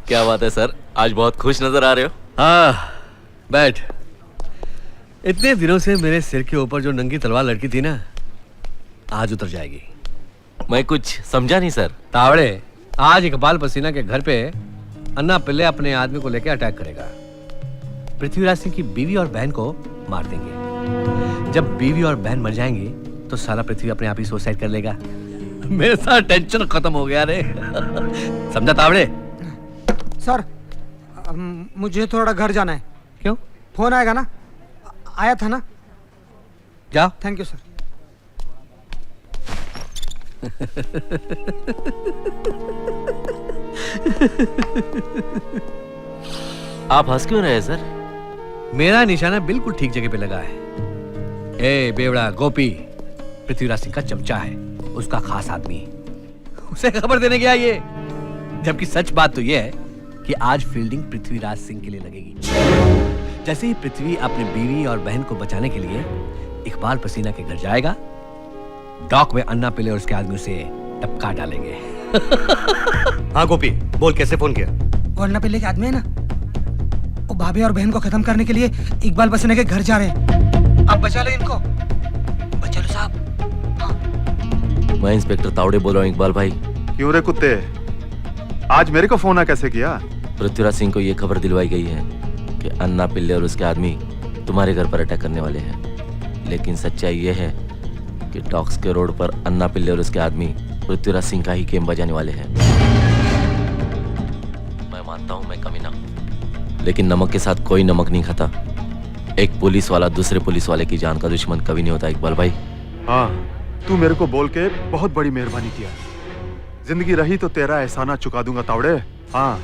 क्या बात है सर, आज बहुत खुश नजर आ रहे हो। हाँ, बैठ। इतने दिनों से मेरे सिर के ऊपर जो नंगी तलवार लटकी थी ना, आज उतर जाएगी। मैं कुछ समझा नहीं सर। तावड़े, आज इकबाल पसीना के घर पे अन्ना पिल्ले अपने आदमी को लेकर अटैक करेगा। पृथ्वीराज सिंह की बीवी और बहन को मार देंगे। जब बीवी और बहन मर जाएंगी तो सारा पृथ्वी अपने आप ही सुसाइड कर लेगा। मेरे साथ टेंशन खत्म हो गया रे। समझा तावड़े? सर, मुझे थोड़ा घर जाना है। क्यों? फोन आएगा ना? आया था ना? जाओ। Thank you sir. आप हंस क्यों रहे हैं सर? मेरा निशाना बिल्कुल ठीक जगह पे लगा है। ए बेवड़ा गोपी पृथ्वीराज सिंह का चमचा है, उसका खास आदमी, उसे खबर देने गया ये। जबकि सच बात तो ये है कि आज फील्डिंग पृथ्वीराज सिंह के लिए लगेगी। जैसे ही पृथ्वी अपनी बीवी और बहन को बचाने के लिए इकबाल पसीना के घर जाएगा, डॉक में अन्ना पिल्ले और उसके आदमी उसे टपका डालेंगे। हाँ गोपी, बोल कैसे फोन किया? वो अन्ना पिल्ले के आदमी है ना, वो भाभी और बहन को खत्म करने के लिए इकबाल पसीना के घर जा रहे हैं। आप बचा लो इनको, बचा लो साहब। मैं इंस्पेक्टर तावड़े बोल रहा हूँ इकबाल भाई। क्यों रे कुत्ते, आज मेरे को फोन कैसे किया? पृथ्वीराज सिंह को ये खबर दिलवाई गई है कि अन्ना पिल्ले और उसके आदमी तुम्हारे घर पर अटैक करने वाले हैं। लेकिन सच्चाई ये है कि डॉक्स के रोड पर अन्ना पिल्ले और उसके आदमी पृथ्वीराज सिंह का ही गेम बजाने वाले हैं। मैं मानता हूँ मैं कमीना हूं, लेकिन नमक के साथ कोई नमक नहीं खाता। एक पुलिस वाला दूसरे पुलिस वाले की जान का दुश्मन कभी नहीं होता इकबाल भाई। हाँ, तू मेरे को बोल के बहुत बड़ी मेहरबानी किया। जिंदगी रही तो तेरा एहसाना चुका दूंगा तावड़े। हाँ,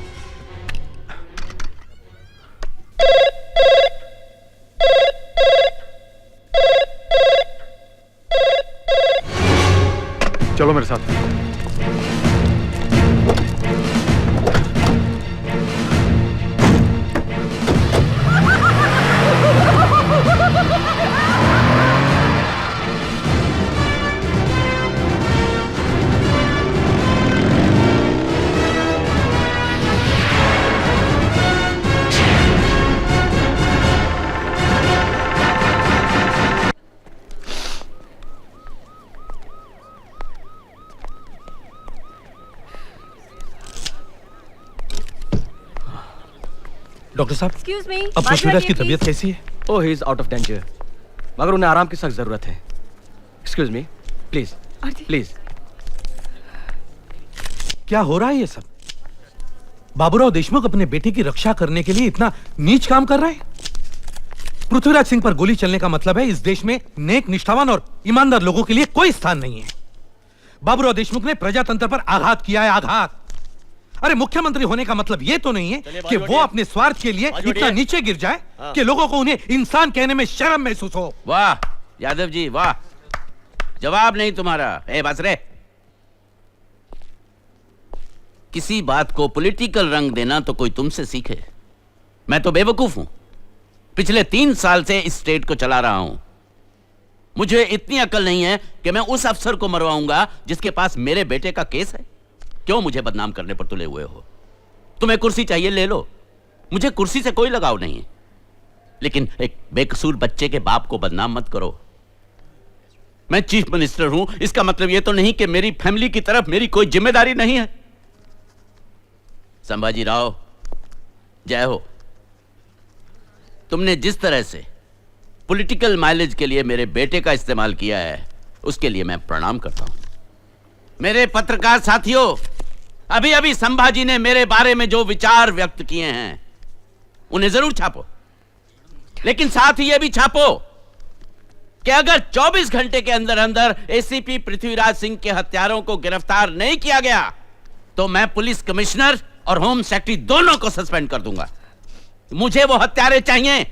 चलो मेरे साथ। डॉक्टर साहब, Excuse me, अब पृथ्वीराज की तबीयत कैसी है? Oh, he is out of danger, मगर उन्हें आराम की सख्त जरूरत है। Excuse me, please please. क्या हो रहा है ये सब? बाबूराव देशमुख अपने बेटे की रक्षा करने के लिए इतना नीच काम कर रहे हैं। पृथ्वीराज सिंह पर गोली चलने का मतलब है इस देश में नेक, निष्ठावान और ईमानदार लोगों के लिए कोई स्थान नहीं है। बाबूराव देशमुख ने प्रजातंत्र पर आघात किया है, आघात। अरे मुख्यमंत्री होने का मतलब यह तो नहीं है कि वो अपने स्वार्थ के लिए इतना नीचे गिर जाए कि लोगों को उन्हें इंसान कहने में शर्म महसूस हो। वाह यादव जी वाह, जवाब नहीं तुम्हारा। बस रे, किसी बात को पॉलिटिकल रंग देना तो कोई तुमसे सीखे। मैं तो बेवकूफ हूं, पिछले 3 साल से इस स्टेट को चला रहा हूं। मुझे इतनी अकल नहीं है कि मैं उस अफसर को मरवाऊंगा जिसके पास मेरे बेटे का केस है। क्यों मुझे बदनाम करने पर तुले हुए हो? तुम्हें कुर्सी चाहिए ले लो, मुझे कुर्सी से कोई लगाव नहीं है, लेकिन एक बेकसूर बच्चे के बाप को बदनाम मत करो। मैं चीफ मिनिस्टर हूं, इसका मतलब यह तो नहीं कि मेरी फैमिली की तरफ मेरी कोई जिम्मेदारी नहीं है। संभाजी राव, जय हो। तुमने जिस तरह से पॉलिटिकल माइलेज के लिए मेरे बेटे का इस्तेमाल किया है, उसके लिए मैं प्रणाम करता हूं। मेरे पत्रकार साथियों, अभी अभी संभाजी ने मेरे बारे में जो विचार व्यक्त किए हैं उन्हें जरूर छापो, लेकिन साथ ही यह भी छापो कि अगर 24 घंटे के अंदर अंदर एसीपी पृथ्वीराज सिंह के हत्यारों को गिरफ्तार नहीं किया गया तो मैं पुलिस कमिश्नर और होम सेक्रेटरी दोनों को सस्पेंड कर दूंगा। मुझे वो हत्यारे चाहिए,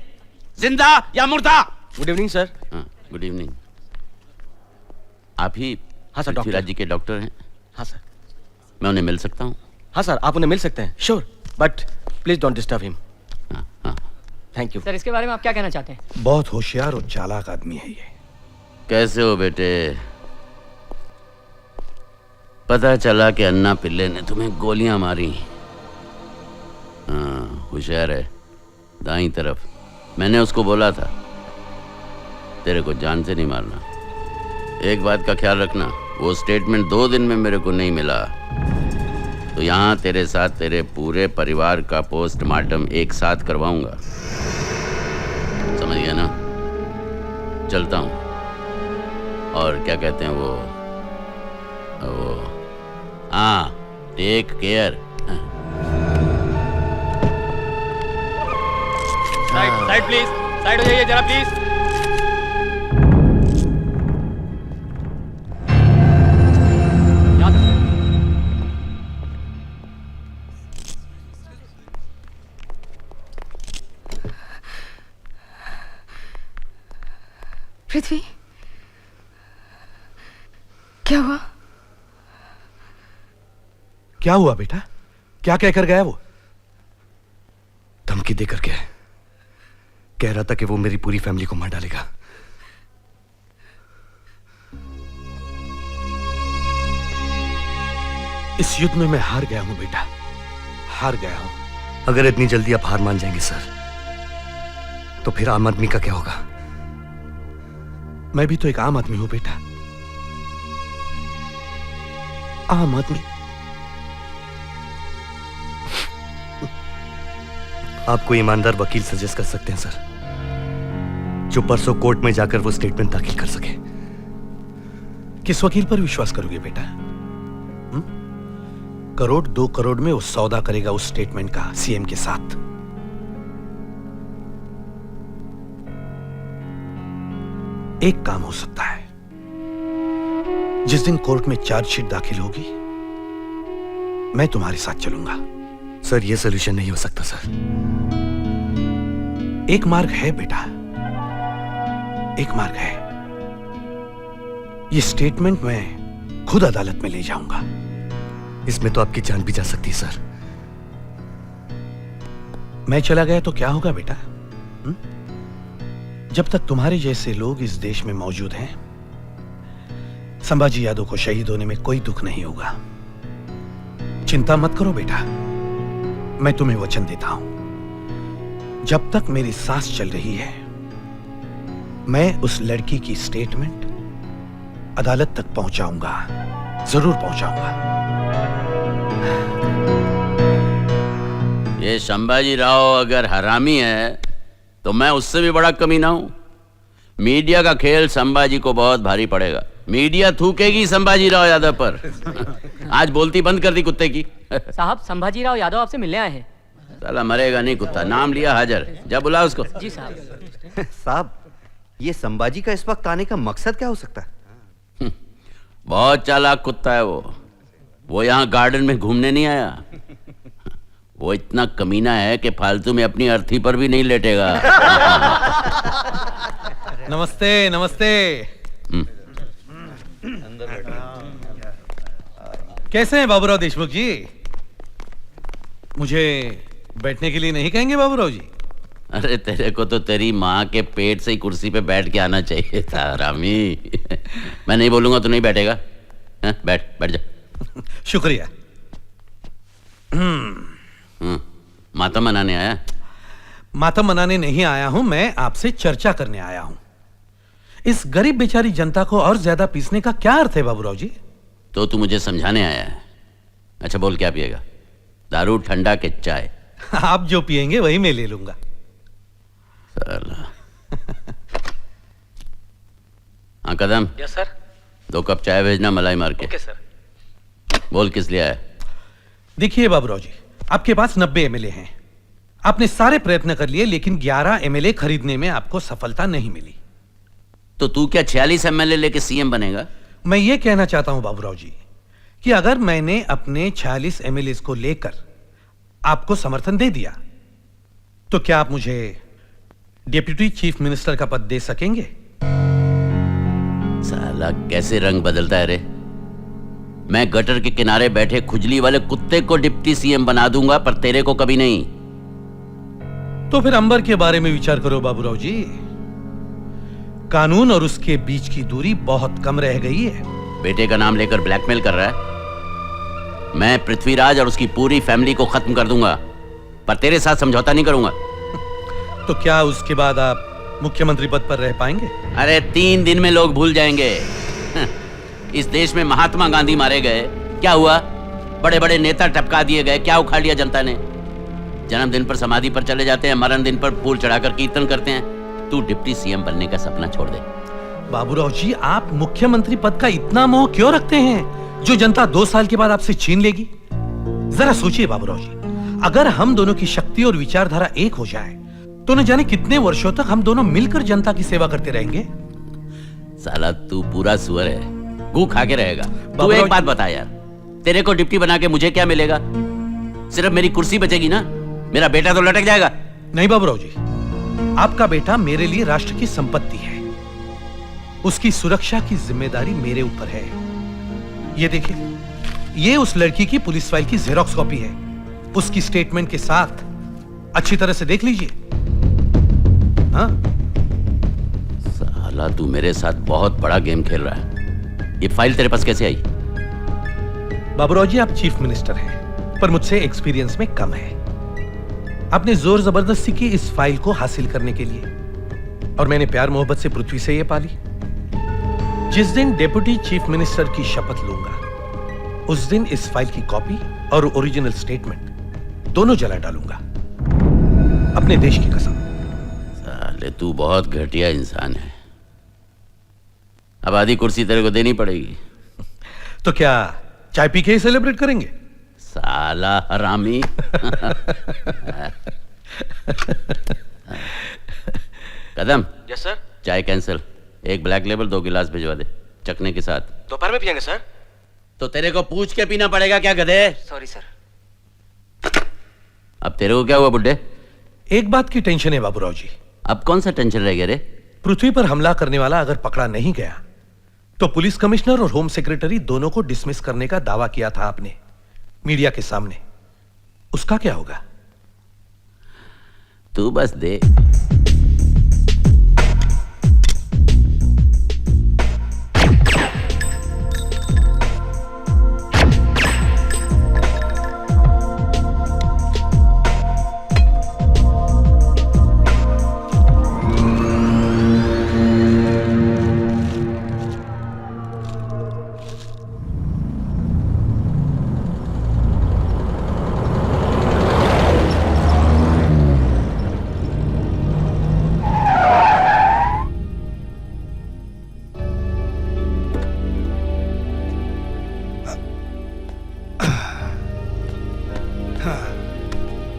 जिंदा या मुर्दा। Good evening sir. Good evening. आप ही हाँ सर, पृथ्वीराज जी के डॉक्टर हैं? हाँ सर। मैं उन्हें मिल सकता हूं? हाँ सर, आप उन्हें मिल सकते हैं, sure, but please don't disturb him. Thank you sir. इसके बारे में आप क्या कहना चाहते हैं? बहुत होशियार और चालाक आदमी है ये। कैसे हो बेटे? पता चला कि अन्ना पिल्ले ने तुम्हें गोलियां मारी। हाँ, होशियार है। दाईं तरफ। मैंने उसको बोला था तेरे को जान से नहीं मारना। एक बात का ख्याल रखना, वो स्टेटमेंट 2 दिन में मेरे को नहीं मिला तो यहाँ तेरे साथ तेरे पूरे परिवार का पोस्टमार्टम एक साथ करवाऊंगा। समझ गया ना? चलता हूँ। और क्या कहते हैं वो हाँ, take care. Side please, side हो जाइए जरा प्लीज। पृथ्वी, क्या हुआ? क्या हुआ बेटा? क्या कहकर गया वो? धमकी देकर के कह रहा था कि वो मेरी पूरी फैमिली को मार डालेगा। इस युद्ध में मैं हार गया हूं बेटा, हार गया हूं। अगर इतनी जल्दी आप हार मान जाएंगे सर, तो फिर आम आदमी का क्या होगा? मैं भी तो एक आम आदमी हूं बेटा, आम आदमी। आप कोई ईमानदार वकील सजेस्ट कर सकते हैं सर, जो परसों कोर्ट में जाकर वो स्टेटमेंट दाखिल कर सके। किस वकील पर विश्वास करोगे बेटा? करोड़ 2 करोड़ में वो सौदा करेगा उस स्टेटमेंट का सीएम के साथ। एक काम हो सकता है, जिस दिन कोर्ट में चार्जशीट दाखिल होगी मैं तुम्हारे साथ चलूंगा। सर ये सोल्यूशन नहीं हो सकता सर। एक मार्ग है बेटा, एक मार्ग है। ये स्टेटमेंट मैं खुद अदालत में ले जाऊंगा। इसमें तो आपकी जान भी जा सकती है सर। मैं चला गया तो क्या होगा बेटा? जब तक तुम्हारे जैसे लोग इस देश में मौजूद हैं, संभाजी यादव को शहीद होने में कोई दुख नहीं होगा। चिंता मत करो बेटा, मैं तुम्हें वचन देता हूं, जब तक मेरी सांस चल रही है मैं उस लड़की की स्टेटमेंट अदालत तक पहुंचाऊंगा, जरूर पहुंचाऊंगा। ये संभाजी राव अगर हरामी है तो मैं उससे भी बड़ा कमीना हूं। मीडिया का खेल संभाजी को बहुत भारी पड़ेगा। मीडिया थूकेगी संभाजी राव यादव पर। आज बोलती बंद कर दी कुत्ते की। साहब, संभाजी राव यादव आपसे मिलने आए हैं। साला मरेगा नहीं कुत्ता। नाम लिया हाजिर, जा बुला उसको। जी साहब। साहब, ये संभाजी का इस वक्त आने का मकसद क्या हो सकता है? बहुत चालाक कुत्ता है वो यहाँ गार्डन में घूमने नहीं आया। वो इतना कमीना है कि फालतू में अपनी अर्थी पर भी नहीं लेटेगा। नमस्ते नमस्ते। कैसे हैं बाबूराव देशमुख जी? मुझे बैठने के लिए नहीं कहेंगे बाबूराव जी? अरे तेरे को तो तेरी माँ के पेट से ही कुर्सी पे बैठ के आना चाहिए था रामी। मैं नहीं बोलूंगा तो नहीं बैठेगा। बैठ बैठ जा। शुक्रिया। मातम मनाने आया? मातम मनाने नहीं आया हूं, मैं आपसे चर्चा करने आया हूं। इस गरीब बेचारी जनता को और ज्यादा पीसने का क्या अर्थ है बाबूराव जी? तो तू मुझे समझाने आया है? अच्छा बोल, क्या पिएगा? दारू, ठंडा के चाय? आप जो पिएंगे वही मैं ले लूंगा। साला। हाँ कदम। Yes sir. 2 कप चाय भेजना मलाई मार के। Okay sir. बोल किस लिए आया? देखिए बाबूराव जी, आपके पास 90 एमएलए हैं। आपने सारे प्रयत्न कर लिए लेकिन 11 एमएलए खरीदने में आपको सफलता नहीं मिली। तो तू क्या 46 एमएलए लेके सीएम बनेगा? मैं ये कहना चाहता हूं बाबूराव जी कि अगर मैंने अपने 46 एमएलए को लेकर आपको समर्थन दे दिया तो क्या आप मुझे डिप्टी चीफ मिनिस्टर का पद दे सकेंगे? साला कैसे रंग बदलता है रे। मैं गटर के किनारे बैठे खुजली वाले कुत्ते को डिप्टी सीएम बना दूंगा, पर तेरे को कभी नहीं। तो फिर अंबर के बारे में विचार करो बाबूराव जी। कानून और उसके बीच की दूरी बहुत कम रह गई है। बेटे का नाम लेकर ब्लैकमेल कर रहा है? मैं पृथ्वीराज और उसकी पूरी फैमिली को खत्म कर दूंगा, पर तेरे साथ समझौता नहीं करूंगा। तो क्या उसके बाद आप मुख्यमंत्री पद पर रह पाएंगे? अरे 3 दिन में लोग भूल जाएंगे। इस देश में महात्मा गांधी मारे गए, क्या हुआ? बड़े बड़े नेता टपका दिए गए, क्या उखाड़ लिया जनता ने? जन्मदिन पर समाधि पर चले जाते हैं, मरण दिन पर फूल चढ़ाकर कीर्तन करते हैं। तू डिप्टी सीएम बनने का सपना छोड़ दे। बाबूराव जी, आप मुख्यमंत्री पद का इतना मोह क्यों रखते हैं जो जनता 2 साल के बाद आपसे छीन लेगी? जरा सोचिए बाबूराव जी, अगर हम दोनों की शक्ति और विचारधारा एक हो जाए तो न जाने कितने वर्षों तक हम दोनों मिलकर जनता की सेवा करते रहेंगे। साला तू पूरा सुअर है, गू खा के रहेगा। तू बाबूराव एक बात बता यार, तेरे को डिप्टी बना के मुझे क्या मिलेगा? सिर्फ मेरी कुर्सी बचेगी ना, मेरा बेटा तो लटक जाएगा। नहीं बाबूराव जी, आपका बेटा मेरे लिए राष्ट्र की संपत्ति है, उसकी सुरक्षा की जिम्मेदारी मेरे ऊपर है। ये देखिए, ये उस लड़की की पुलिस फाइल की जेरॉक्स कॉपी है, उसकी स्टेटमेंट के साथ। अच्छी तरह से देख लीजिए। हाँ? साला तू मेरे साथ बहुत बड़ा गेम खेल रहा है। ये फाइल तेरे पास कैसे आई? बाबूराव जी, आप चीफ मिनिस्टर हैं, पर मुझसे एक्सपीरियंस में कम है। आपने जोर जबरदस्ती की इस फाइल को हासिल करने के लिए, और मैंने प्यार मोहब्बत से पृथ्वी से ये पाली। जिस दिन डेप्यूटी चीफ मिनिस्टर की शपथ लूंगा, उस दिन इस फाइल की कॉपी और ओरिजिनल स्टेटमेंट दोनों जला डालूंगा, अपने देश की कसम। साले तू बहुत घटिया इंसान है। अब आधी कुर्सी तेरे को देनी पड़ेगी। तो क्या चाय पी के ही सेलिब्रेट करेंगे? साला हरामी। कदम। Yes sir. चाय कैंसिल, एक ब्लैक लेबल 2 गिलास भिजवा दे चखने के साथ। दोपहर में पियेंगे सर। तो तेरे को पूछ के पीना पड़ेगा क्या गधे? Sorry sir. अब तेरे को क्या हुआ बुड्ढे? एक बात की टेंशन है बाबूराव जी। अब कौन सा टेंशन रह गया रे? पृथ्वी पर हमला करने वाला अगर पकड़ा नहीं गया तो पुलिस कमिश्नर और होम सेक्रेटरी दोनों को डिसमिस करने का दावा किया था आपने मीडिया के सामने। उसका क्या होगा? तू बस दे।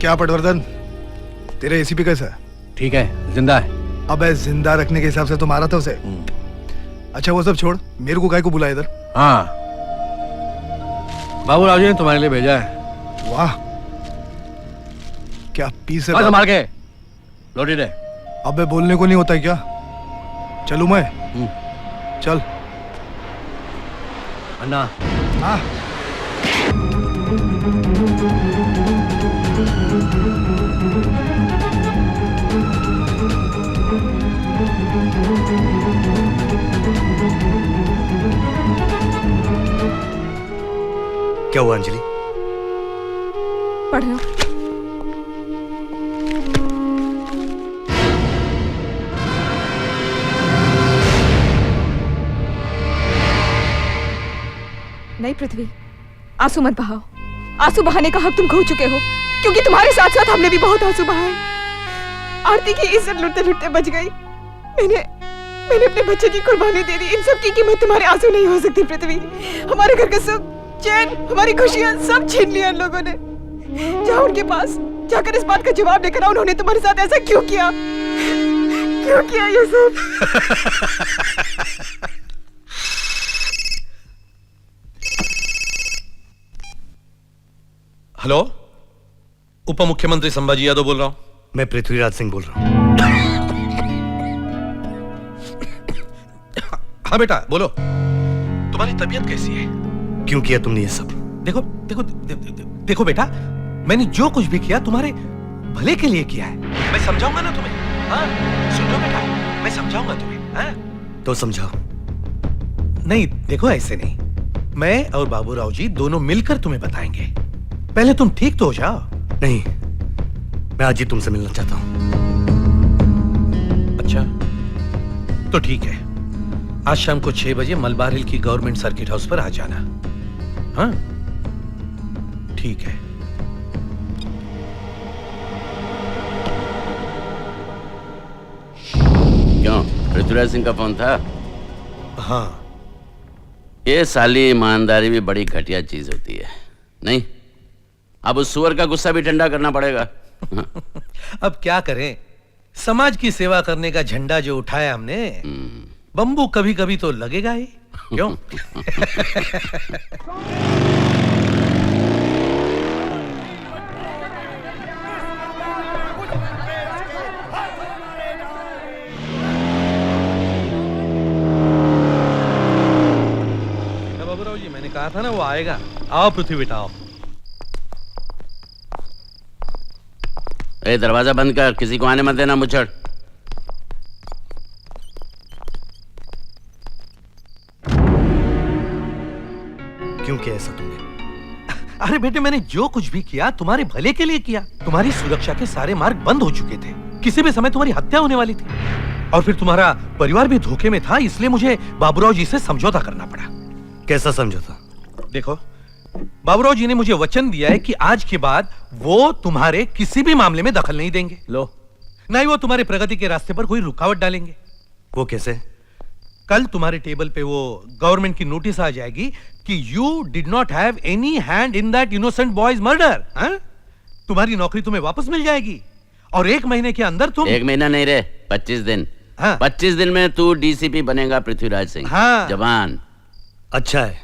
क्या पटवर्धन, तेरे एसीपी कैसा है? ठीक है, जिंदा है। अबे जिंदा रखने के हिसाब से तो मारा था उसे। अच्छा वो सब छोड़, मेरे को काय को बुलाया इधर? हाँ, बाबूराव जी ने तुम्हारे लिए भेजा है। वाह, क्या पीस है। संभाल के लोडेड है। अबे बोलने को नहीं होता है क्या? चलूं मैं? चल। अन्ना। हाँ। क्या हुआ अंजलि? पढ़ लो। नहीं पृथ्वी, आंसू मत बहाओ। आंसू बहाने का हक तुम खो चुके हो, क्योंकि तुम्हारे साथ साथ हमने भी बहुत आंसू बहाए। आरती की इज्जत लुटते लुटते बच गई। मैंने अपने बच्चे की कुर्बानी दे दी। इन सब की कीमत तुम्हारे आंसू नहीं हो सकती पृथ्वी। हमारे घर का सुख, चैन, हमारी खुशियां सब छीन लिया इन लोगों ने। जाओ उनके पास, जाकर इस बात का जवाब लेकर आओ, उन्होंने तुम्हारे साथ ऐसा क्यों किया? क्यों किया ये सब? हेलो, उप मुख्यमंत्री संभाजी यादव बोल रहा हूं। मैं पृथ्वीराज सिंह बोल रहा हूं। हाँ बेटा बोलो, तुम्हारी तबीयत कैसी है? क्यों किया तुमने ये सब? देखो देखो देखो बेटा, मैंने जो कुछ भी किया तुम्हारे भले के लिए किया है। मैं समझाऊंगा ना तुम्हें। हाँ सुनो बेटा, मैं समझाऊंगा तुम्हें। हाँ? तो समझाओ। नहीं देखो, ऐसे नहीं। मैं और बाबूराव जी दोनों मिलकर तुम्हें बताएंगे। पहले तुम ठीक तो हो जाओ। नहीं, मैं आज ही तुमसे मिलना चाहता हूं। अच्छा, तो ठीक है। आज शाम को 6 बजे मलबार हिल की गवर्नमेंट सर्किट हाउस पर आ जाना। हाँ, ठीक है। क्यों, पृथ्वीराज सिंह का फोन था? हाँ। ये साली ईमानदारी भी बड़ी घटिया चीज होती है, नहीं? अब उस सुअर का गुस्सा भी ठंडा करना पड़ेगा। अब क्या करें, समाज की सेवा करने का झंडा जो उठाया हमने, बंबू कभी कभी तो लगेगा ही, क्यों? बाबूराव जी, मैंने कहा था ना वो आएगा। आओ पृथ्वी बेटा, आओ। ए, दरवाजा बंद कर, किसी को आने मत देना मुझड़। क्यों किया ऐसा तुमने? अरे बेटे, मैंने जो कुछ भी किया तुम्हारे भले के लिए किया। तुम्हारी सुरक्षा के सारे मार्ग बंद हो चुके थे, किसी भी समय तुम्हारी हत्या होने वाली थी, और फिर तुम्हारा परिवार भी धोखे में था, इसलिए मुझे बाबूराव जी से समझौता करना पड़ा। कैसा समझौता? देखो, बाबूराव जी ने मुझे वचन दिया है कि आज के बाद वो तुम्हारे किसी भी मामले में दखल नहीं देंगे। लो, नहीं वो तुम्हारे प्रगति के रास्ते पर कोई रुकावट डालेंगे। वो कैसे? कल तुम्हारे टेबल पे वो गवर्नमेंट की नोटिस आ जाएगी कि you did not have any hand in that innocent boys murder. तुम्हारी नौकरी तुम्हें वापस मिल जाएगी, और 1 महीने के अंदर तुम 1 महीना नहीं रे, 25 दिन। हाँ। 25 दिन में तू डीसीपी बनेगा पृथ्वीराज सिंह। हाँ। जवान। अच्छा है,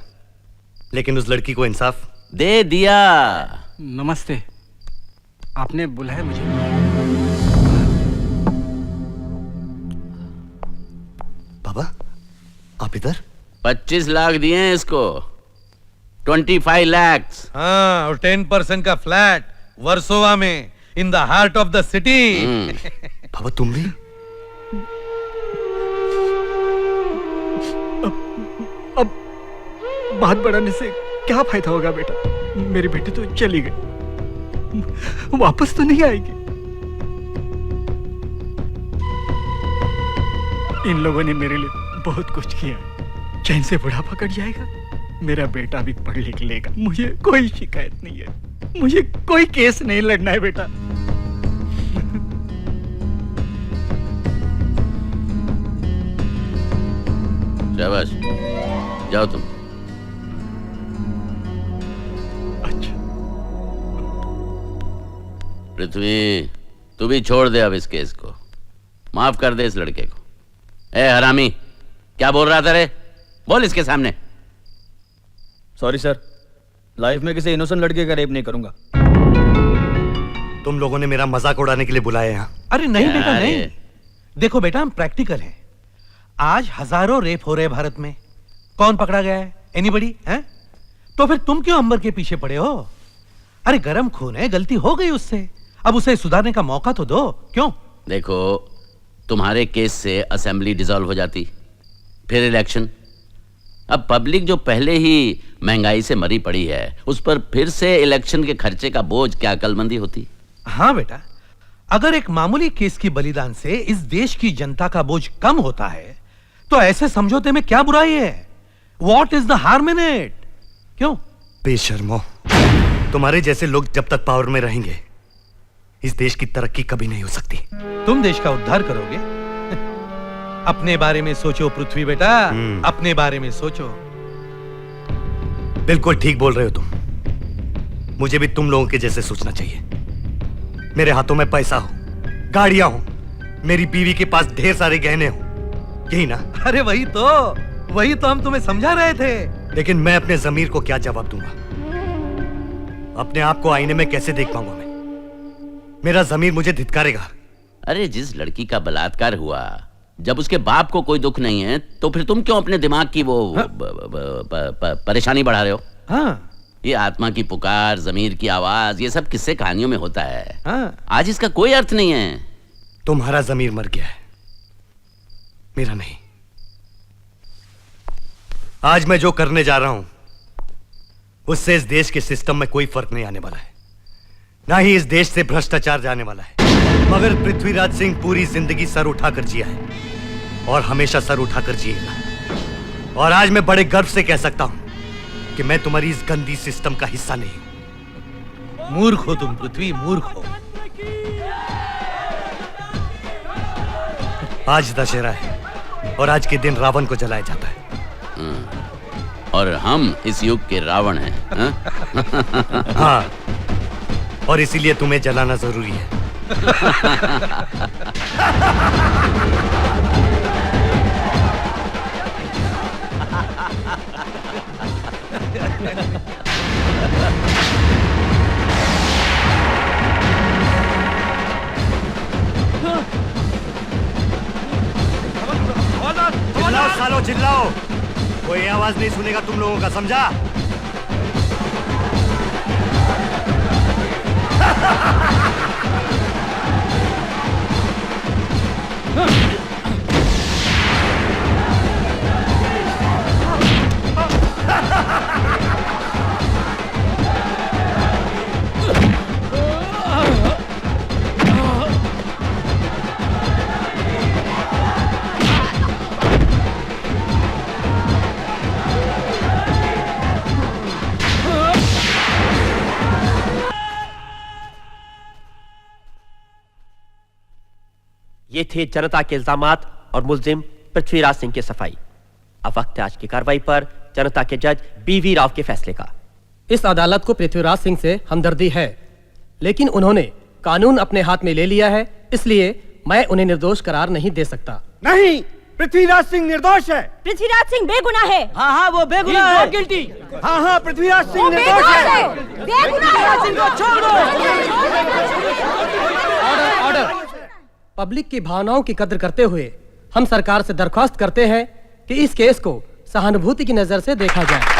लेकिन उस लड़की को इंसाफ दे दिया। नमस्ते, आपने बुलाया मुझे? बाबा, आप इधर? 25 लाख दिए हैं इसको, 25 लाख। हाँ, और 10% का फ्लैट वर्सोवा में, in the heart of the city. बाबा, तुम भी? अब बात बढ़ाने से क्या फायदा होगा बेटा? मेरी बेटी तो चली गई, वापस तो नहीं आएगी। इन लोगों ने मेरे लिए बहुत कुछ किया, चैन से बुढ़ापा कट जाएगा, मेरा बेटा भी पढ़ लिख लेगा, मुझे कोई शिकायत नहीं है, मुझे कोई केस नहीं लड़ना है बेटा। शाबाश, जाओ तुम। अच्छा पृथ्वी, तू भी छोड़ दे अब इस केस को, माफ कर दे इस लड़के को। ए हरामी, क्या बोल रहा था रे? बोल इसके सामने। सॉरी सर, लाइफ में किसी इनोसेंट लड़के का रेप नहीं करूंगा। तुम लोगों ने मेरा मजाक उड़ाने के लिए बुलाया यहाँ? अरे नहीं बेटा, नहीं। देखो बेटा, हम प्रैक्टिकल हैं। आज हजारों रेप हो रहे भारत में, कौन पकड़ा गया है? एनीबडी है? तो फिर तुम क्यों अंबर के पीछे पड़े हो? अरे गरम खून है, गलती हो गई उससे, अब उसे सुधारने का मौका तो दो। क्यों? देखो, तुम्हारे केस से असेंबली डिसॉल्व हो जाती, फिर इलेक्शन। अब पब्लिक जो पहले ही महंगाई से मरी पड़ी है, उस पर फिर से इलेक्शन के खर्चे का बोझ क्या अकलमंदी होती? हाँ बेटा, अगर एक मामूली केस की बलिदान से इस देश की जनता का बोझ कम होता है, तो ऐसे समझौते में क्या बुराई है? What is the harm in it? क्यों? बेशर्मो, तुम्हारे जैसे लोग जब तक पावर में रहेंगे, इस देश की तरक्की कभी नहीं हो सकती। तुम देश का उद्धार करोगे? अपने बारे में सोचो पृथ्वी बेटा, अपने बारे में सोचो। बिल्कुल ठीक बोल रहे हो तुम, मुझे भी तुम लोगों के जैसे सोचना चाहिए। मेरे हाथों में पैसा हो, गाड़ियां हो, मेरी बीवी के पास ढेर सारे गहने हो, यही ना? अरे वही तो हम तुम्हें समझा रहे थे। लेकिन मैं अपने जमीर को क्या जवाब दूंगा? अपने आप को आईने में कैसे देख पाऊंगा मैं? मेरा जमीर मुझे धिक्कारेगा। अरे जिस लड़की का बलात्कार हुआ, जब उसके बाप को कोई दुख नहीं है, तो फिर तुम क्यों अपने दिमाग की वो परेशानी बढ़ा रहे हो? हाँ। ये आत्मा की पुकार, जमीर की आवाज, ये सब किस्से कहानियों में होता है। हाँ। आज इसका कोई अर्थ नहीं है। तुम्हारा जमीर मर गया है, मेरा नहीं। आज मैं जो करने जा रहा हूं, उससे इस देश के सिस्टम में कोई फर्क नहीं आने वाला है, ना ही इस देश से भ्रष्टाचार जाने वाला है। मगर पृथ्वीराज सिंह पूरी जिंदगी सर उठाकर जिया है और हमेशा सर उठाकर जिएगा। और आज मैं बड़े गर्व से कह सकता हूं कि मैं तुम्हारी इस गंदी सिस्टम का हिस्सा नहीं हूं। मूर्ख हो तुम पृथ्वी, मूर्ख हो। आज दशहरा है और आज के दिन रावण को जलाया जाता है। और हम इस युग के रावण हैं। हाँ? हाँ, और इसीलिए तुम्हें जलाना जरूरी है। चिल्लाओ सालो चिल्लाओ, कोई आवाज नहीं सुनेगा तुम लोगों का, समझा? ये थे जनता के इल्जामात और मुल्जिम पृथ्वीराज सिंह की सफाई। अब वक्त है आज की कार्रवाई पर जनता के जज बीवी राव के फैसले का। इस अदालत को पृथ्वीराज सिंह से हमदर्दी है, लेकिन उन्होंने कानून अपने हाथ में ले लिया है, इसलिए मैं उन्हें निर्दोष करार नहीं दे सकता। नहीं, पृथ्वीराज सिंह निर्दोष है। पृथ्वीराज सिंह बेगुनाह है। हाँ हाँ, वो बेगुनाह है। गिल्टी। हाँ हाँ, पृथ्वीराज सिंह निर्दोष है। बेगुनाह सिंह को छोड़ दो। Order, order. पब्लिक की भावनाओं की कद्र करते हुए हम सरकार से दरख्वास्त करते हैं कि इस केस को सहानुभूति की नजर से देखा जाए।